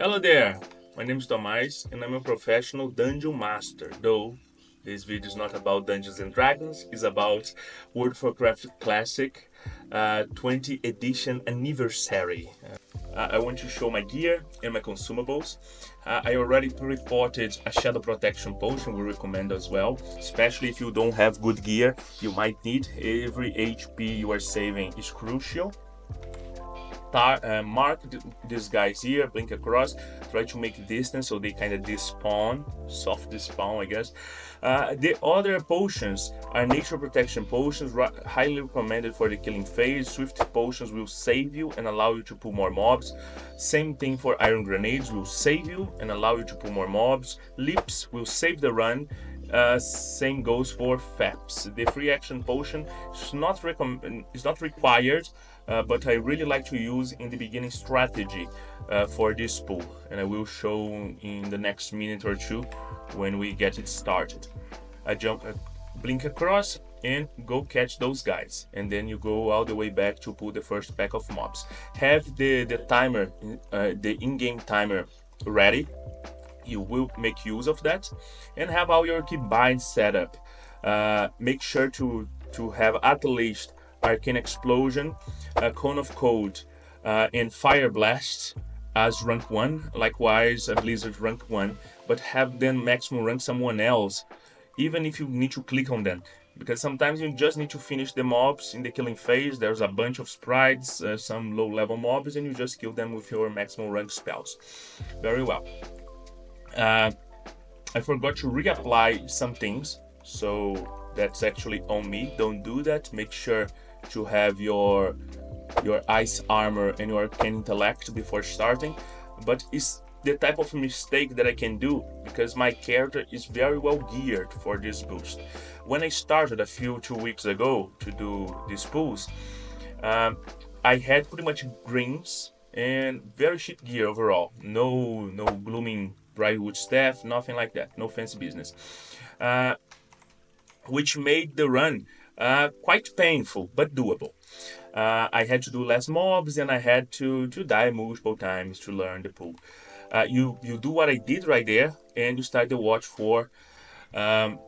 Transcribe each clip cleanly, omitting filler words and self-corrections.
Hello there, my name is Tomás and I'm a professional dungeon master, though this video is not about Dungeons and Dragons, it's about World of Warcraft Classic 20 edition anniversary. I want to show my gear and my consumables. I already reported a shadow protection potion we recommend as well, especially if you don't have good gear, you might need. Every HP you are saving is crucial. Mark these guys here, blink across, try to make distance so they kind of despawn, soft despawn, I guess. The other potions are nature protection potions, highly recommended for the killing phase. Swift potions will save you and allow you to pull more mobs. Same thing for iron grenades, will save you and allow you to pull more mobs. Leaps will save the run. Same goes for FAPS. The free action potion is not required, but I really like to use in the beginning strategy for this pool, and I will show in the next minute or two when we get it started. I blink across and go catch those guys, and then you go all the way back to pull the first pack of mobs. Have the timer, the in-game timer ready. You will make use of that, and have all your keybinds set up. Make sure to have at least Arcane Explosion, Cone of Cold, and Fire Blast as rank 1, likewise a Blizzard rank 1, but have them maximum rank someone else, even if you need to click on them. Because sometimes you just need to finish the mobs in the killing phase. There's a bunch of sprites, some low level mobs, and you just kill them with your maximum rank spells. Very well. I forgot to reapply some things, so that's actually on me. Don't do that. Make sure to have your ice armor and your arcane intellect before starting. But it's the type of mistake that I can do because my character is very well geared for this boost. When I started 2 weeks ago to do these pulls, I had pretty much greens and very shit gear overall. No blooming Briarwood staff, nothing like that. No fancy business. Which made the run quite painful, but doable. I had to do less mobs and I had to die multiple times to learn the pool. You do what I did right there and you start the watch for 30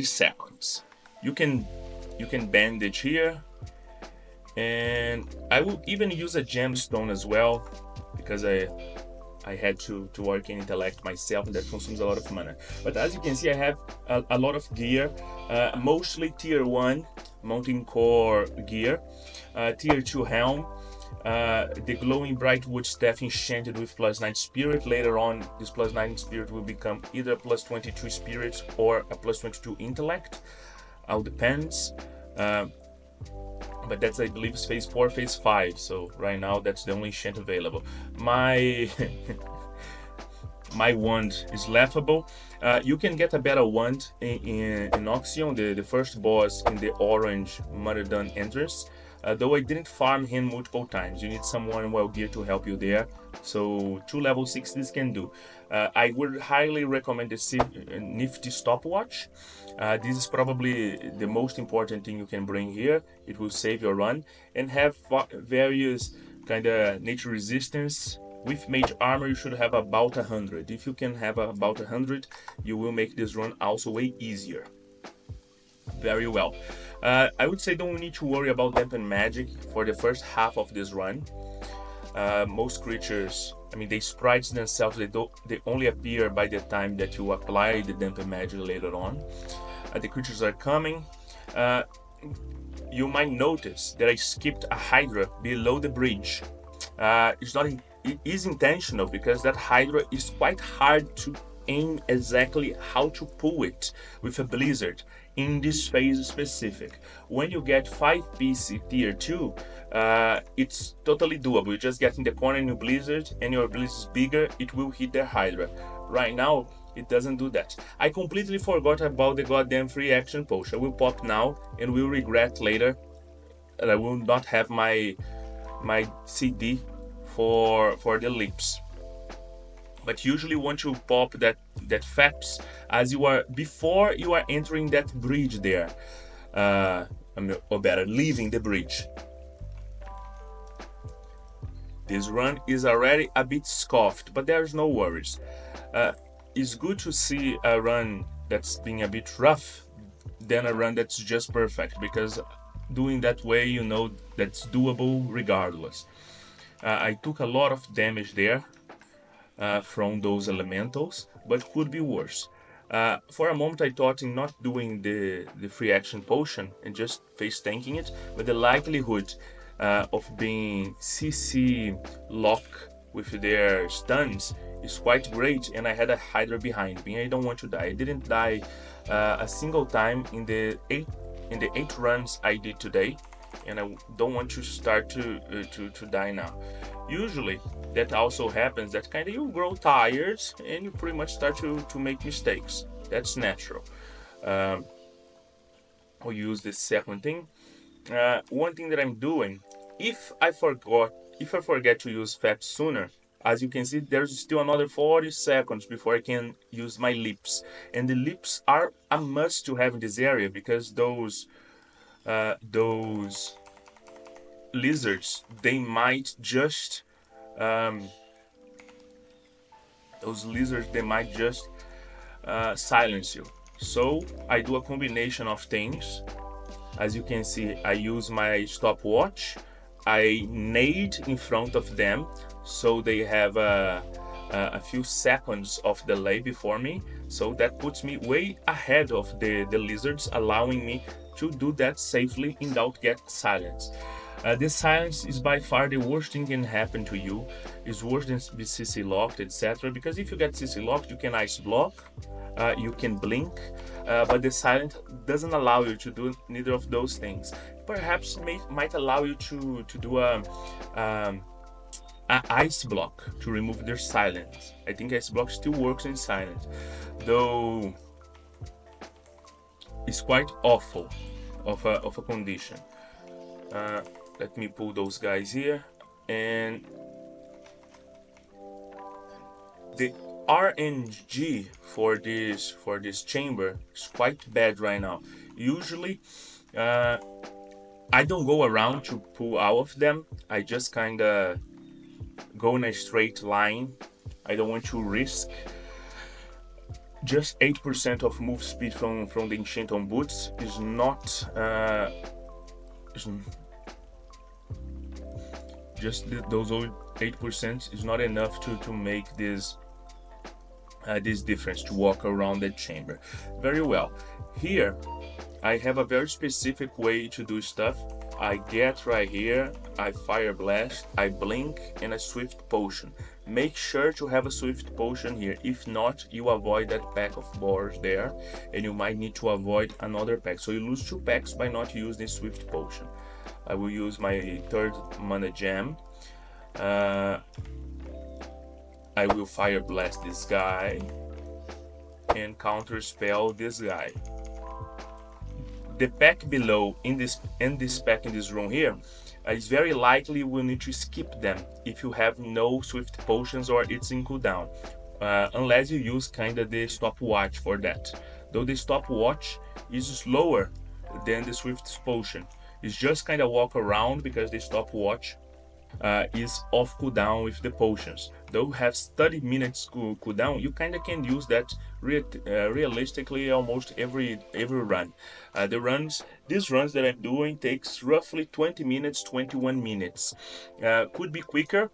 seconds. You can bandage here, and I will even use a gemstone as well because I had to work in intellect myself, and that consumes a lot of mana. But as you can see, I have a lot of gear, mostly tier 1 mountain core gear, tier 2 helm, the glowing bright wood staff enchanted with +9 spirit. Later on, this +9 spirit will become either a +22 spirit or a +22 intellect. All depends. But that's, I believe, is phase 4, phase 5. So right now, that's the only enchant available. My my wand is laughable. You can get a better wand in Oxion, the first boss in the orange Marathon entrance. Though I didn't farm him multiple times. You need someone well geared to help you there. So 2 level 60s can do. I would highly recommend the Nifty Stopwatch. This is probably the most important thing you can bring here. It will save your run, and have various kind of nature resistance. With mage armor, you should have about 100. If you can have about 100, you will make this run also way easier. Very well. I would say don't need to worry about dampen magic for the first half of this run. Most creatures, I mean, they sprites themselves, they only appear by the time that you apply the dampen magic later on. The creatures are coming. You might notice that I skipped a Hydra below the bridge. It is intentional because that Hydra is quite hard to aim exactly how to pull it with a Blizzard in this phase specific. When you get 5 PC tier 2, it's totally doable. You just get in the corner in your Blizzard, and your Blizzard is bigger, it will hit the Hydra. Right now, it doesn't do that. I completely forgot about the goddamn free action potion. I will pop now and will regret later that I will not have my CD for the lips. But usually once you pop that FAPS as you are before you are entering that bridge there, or better, leaving the bridge. This run is already a bit scoffed, but there's no worries. Uh, it's good to see a run that's being a bit rough than a run that's just perfect, because doing that way, you know that's doable regardless. I took a lot of damage there from those elementals, but could be worse. For a moment, I thought in not doing the free action potion and just face tanking it, but the likelihood of being CC lock with their stuns is quite great, and I had a Hydra behind me. I don't want to die. I didn't die a single time in the eight runs I did today, and I don't want to start to die now. Usually, that also happens that kind of you grow tired and you pretty much start to make mistakes. That's natural. Um, I'll use the second thing. One thing that I'm doing, if I forgot, if I forget to use FAP sooner, as you can see, there's still another 40 seconds before I can use my lips. And the lips are a must to have in this area, because those lizards, they might just um, those lizards, they might just silence you. So I do a combination of things. As you can see, I use my stopwatch. I nade in front of them, so they have a few seconds of delay before me. So that puts me way ahead of the lizards, allowing me to do that safely and not get silenced. This silence is by far the worst thing can happen to you. It's worse than be CC locked, etc. Because if you get CC locked, you can ice block, you can blink, but the silent doesn't allow you to do neither of those things. Perhaps might allow you to do um, a ice block to remove their silence. I think ice block still works in silent, though it's quite awful of a condition. Uh, Let me pull those guys here, and the RNG for this chamber is quite bad right now. Usually, uh, I don't go around to pull out of them. I just kind of go in a straight line. I don't want to risk just 8% of move speed from the enchant on boots is not is just those 8% is not enough to make this difference, to walk around the chamber. Very well. Here, I have a very specific way to do stuff. I get right here, I fire blast, I blink, and a swift potion. Make sure to have a swift potion here. If not, you avoid that pack of boars there, and you might need to avoid another pack. So you lose 2 packs by not using the swift potion. I will use my third mana gem. I will fire blast this guy and counter spell this guy. The pack below in this pack in this room here is very likely you will need to skip them if you have no swift potions or it's in cooldown, unless you use kind of the stopwatch for that. Though the stopwatch is slower than the swift potion. It's just kind of walk around because the stopwatch is off cooldown with the potions. Though have 30 minutes cooldown, you kind of can use that realistically almost every run. These runs that I'm doing takes roughly 20 minutes, 21 minutes. Could be quicker,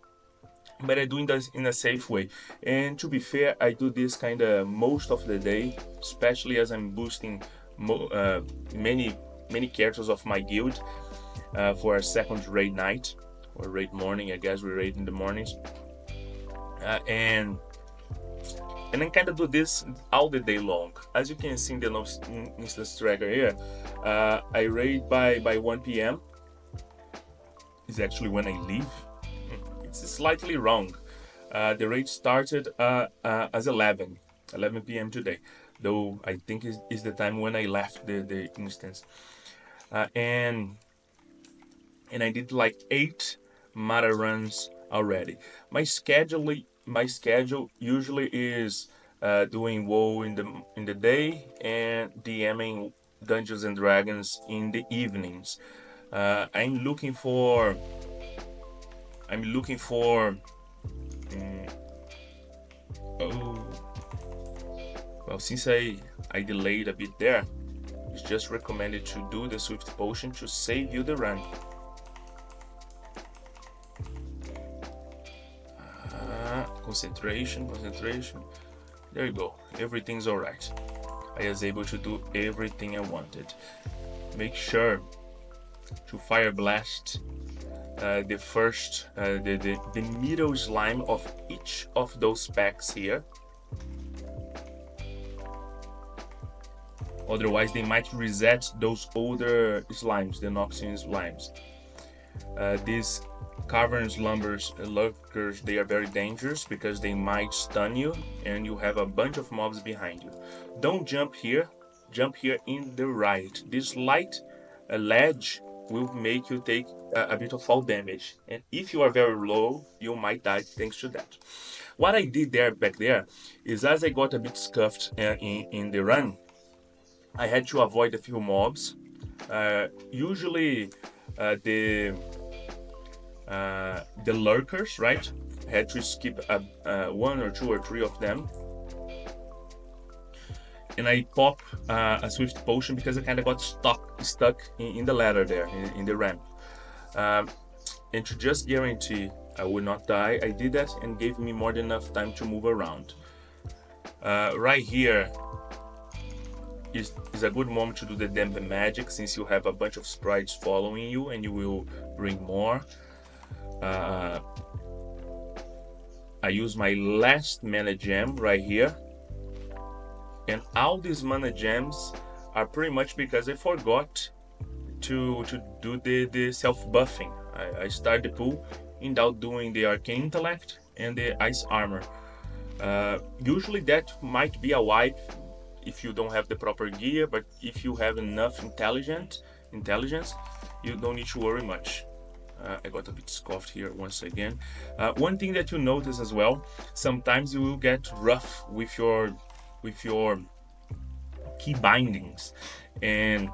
but I'm doing this in a safe way. And to be fair, I do this kind of most of the day, especially as I'm boosting many characters of my guild for a second raid night. Or raid morning, I guess we raid in the mornings, and I kind of do this all the day long. As you can see in the instance tracker here, I raid by 1 p.m. It's actually when I leave. It's slightly wrong. The raid started as 11 p.m. today, though I think is the time when I left the instance, and I did like 8 meta runs already. My schedule usually is doing WoW in the day and DMing Dungeons and Dragons in the evenings. I'm looking for I'm looking for. Oh, well, since I delayed a bit there, it's just recommended to do the Swift Potion to save you the run. Concentration. There you go. Everything's alright. I was able to do everything I wanted. Make sure to fire blast the first, the middle slime of each of those packs here. Otherwise, they might reset those older slimes, the Noxian slimes. These cavern slumbers lurkers, they are very dangerous because they might stun you and you have a bunch of mobs behind you. Don't jump here. Jump here in the right. This light ledge will make you take a bit of fall damage, and if you are very low, you might die thanks to that. What I did back there is, as I got a bit scuffed in the run, I had to avoid a few mobs. Usually the lurkers, right? I had to skip one or two or three of them. And I pop a Swift Potion because I kind of got stuck in the ladder there, in the ramp. And to just guarantee I would not die, I did that and gave me more than enough time to move around. Right here is a good moment to do the Dampen Magic, since you have a bunch of sprites following you and you will bring more. I use my last mana gem right here. And all these mana gems are pretty much because I forgot to do the self-buffing. I start the pool without doing the Arcane Intellect and the Ice Armor. Usually that might be a wipe if you don't have the proper gear, but if you have enough intelligence, you don't need to worry much. I got a bit scoffed here once again. One thing that you notice as well, sometimes you will get rough with your key bindings, and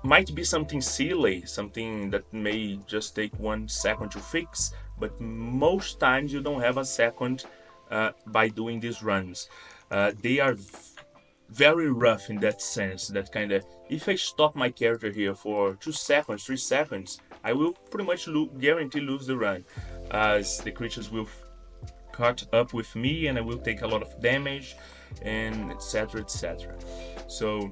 might be something silly, something that may just take 1 second to fix, but most times you don't have a second by doing these runs. They are very rough in that sense, that kind of, if I stop my character here for 2 seconds, 3 seconds, I will pretty much guarantee lose the run, as the creatures will caught up with me and I will take a lot of damage, and etc. etc. So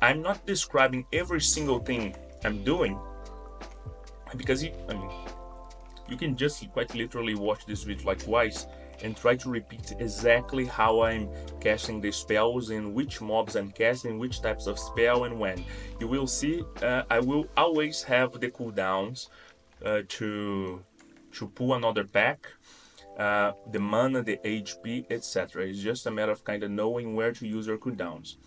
I'm not describing every single thing I'm doing, because you can just quite literally watch this video like twice and try to repeat exactly how I'm casting the spells and which mobs I'm casting, which types of spell and when. You will see I will always have the cooldowns to pull another pack, the mana, the HP, etc. It's just a matter of kind of knowing where to use your cooldowns.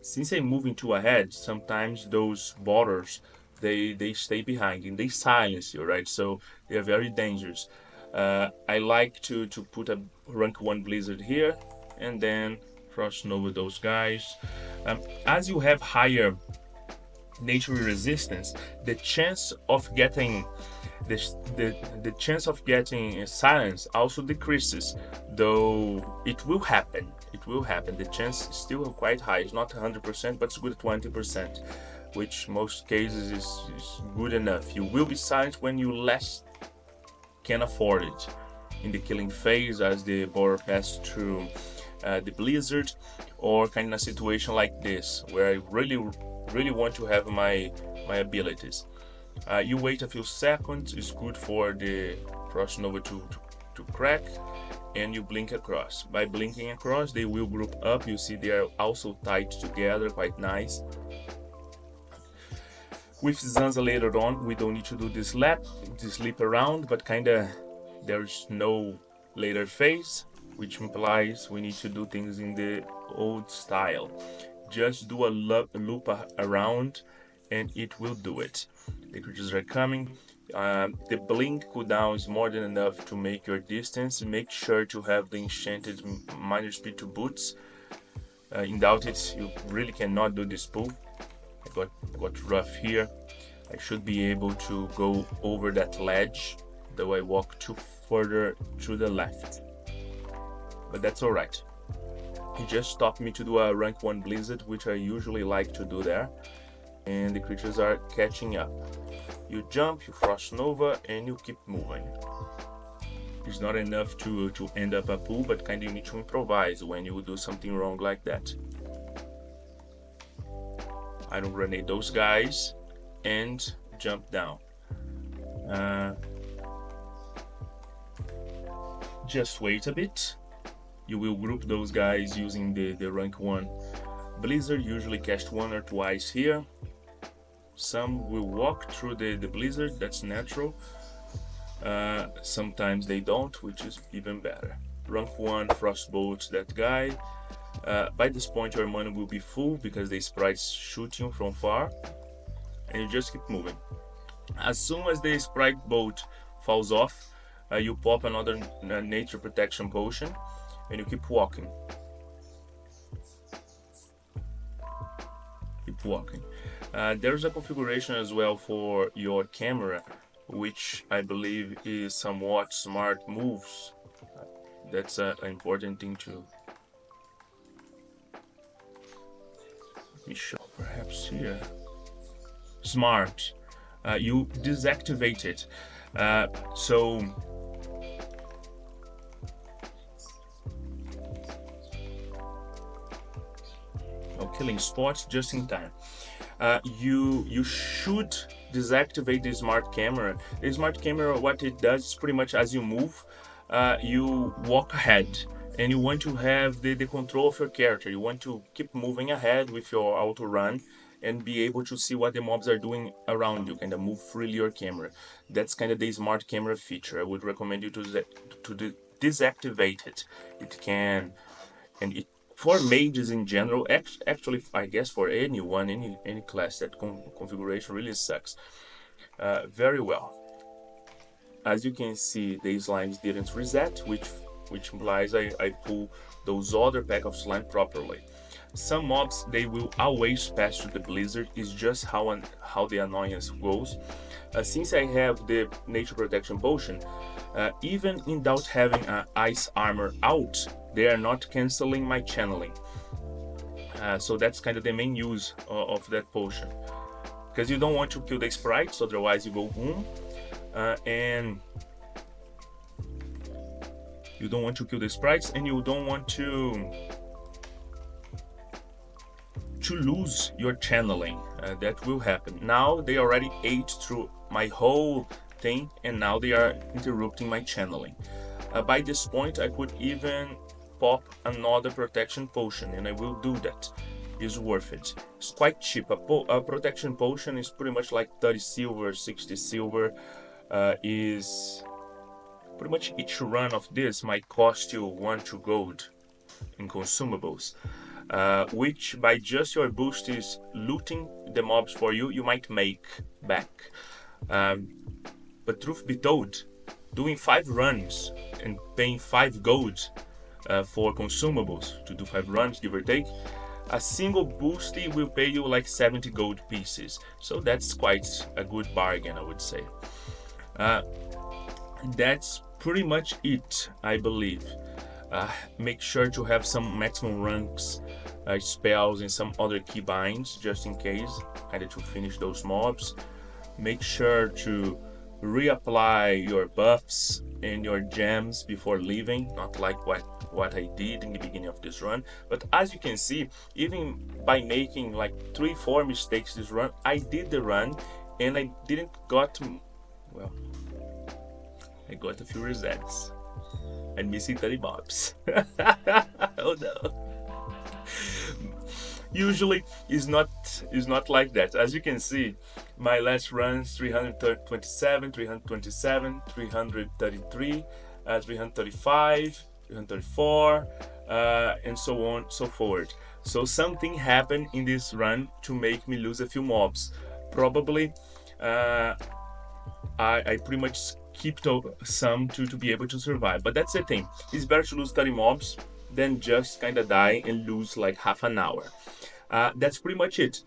Since I'm moving too ahead, sometimes those borders they stay behind and they silence you, right? So they're very dangerous. I like to put a rank 1 blizzard here and then crossing over those guys. As you have higher nature resistance, the chance of getting the chance of getting silence also decreases, though it will happen. The chance is still quite high. It's not 100%, but it's good 20%, which most cases is good enough. You will be silenced when you less can afford it, in the killing phase, as the border passes through the blizzard, or kind of a situation like this where I really want to have my abilities. You wait a few seconds. It's good for the crossing over to crack, and you blink across. By blinking across, they will group up. You see they are also tied together, quite nice. With Zanza later on, we don't need to do this leap around, but kinda there's no later phase, which implies we need to do things in the old style. Just do a loop around and it will do it. The creatures are coming. The blink cooldown is more than enough to make your distance. Make sure to have the enchanted minor speed to boots. In doubt it, you really cannot do this pull. I got rough here. I should be able to go over that ledge though I walk too further to the left. But that's alright. He just stopped me to do a rank 1 blizzard, which I usually like to do there. And the creatures are catching up. You jump, you frost nova, and you keep moving. It's not enough to end up a pool, but kind of you need to improvise when you do something wrong like that. I don't grenade those guys and jump down. Just wait a bit. You will group those guys using the rank 1 blizzard. Usually cast 1 or twice here. Some will walk through the blizzard, that's natural. Sometimes they don't, which is even better. Rank 1 frostbolt that guy. By this point your mana will be full because the sprites shoot you from far, and you just keep moving. As soon as the sprite bolt falls off, you pop another nature protection potion and you keep walking. There's a configuration as well for your camera, which I believe is somewhat smart moves. That's an important thing to me show perhaps here. Smart. You deactivate it. So killing spots just in time. You should deactivate the smart camera. The smart camera, what it does is pretty much as you move, you walk ahead, and you want to have the control of your character. You want to keep moving ahead with your auto run and be able to see what the mobs are doing around you, kind of move freely your camera. That's kind of the smart camera feature. I would recommend you to deactivate it. It can, and it, for mages in general, actually I guess for anyone, any class, that configuration really sucks. Very well. As you can see, the slimes didn't reset, which implies I pull those other pack of slime properly. Some mobs, they will always pass through the blizzard. Is just how the annoyance goes. Since I have the nature protection potion, even without having ice armor out, they are not canceling my channeling. So that's kind of the main use of that potion, because you don't want to kill the sprites, otherwise you go boom, and you don't want to kill the sprites, and you don't want to lose your channeling. That will happen. Now they already ate through my whole thing, and now they are interrupting my channeling. By this point I could even pop another protection potion, and I will do that. It's worth it. It's quite cheap. A protection potion is pretty much like 30 silver, 60 silver. Is pretty much each run of this might cost you 2 gold in consumables, which by just your boosties looting the mobs for you, you might make back. But truth be told, doing 5 runs and paying 5 gold for consumables to do 5 runs, give or take, a single boosty will pay you like 70 gold pieces. So that's quite a good bargain, I would say. That's pretty much it, I believe. Make sure to have some maximum ranks spells and some other keybinds just in case, kind of to finish those mobs. Make sure to reapply your buffs and your gems before leaving, not like what I did in the beginning of this run. But as you can see, even by making like 3-4 mistakes this run, I did the run and I didn't got, well, I got a few resets. I'm missing 30 mobs. Oh no. Usually is not like that. As you can see, my last runs 327, 327, 333, 335, 334, and so on, so forth. So something happened in this run to make me lose a few mobs. Probably I pretty much skipped some to be able to survive. But that's the thing. It's better to lose 30 mobs than just kind of die and lose like half an hour. That's pretty much it.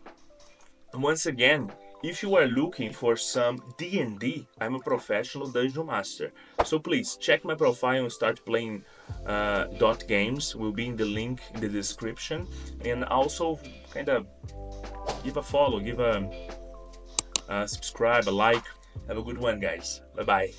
Once again, if you are looking for some D&D, I'm a professional dungeon master. So please check my profile and start playing dot games. Will be in the link in the description, and also kind of give a follow, give a subscribe, a like. Have a good one, guys. Bye bye.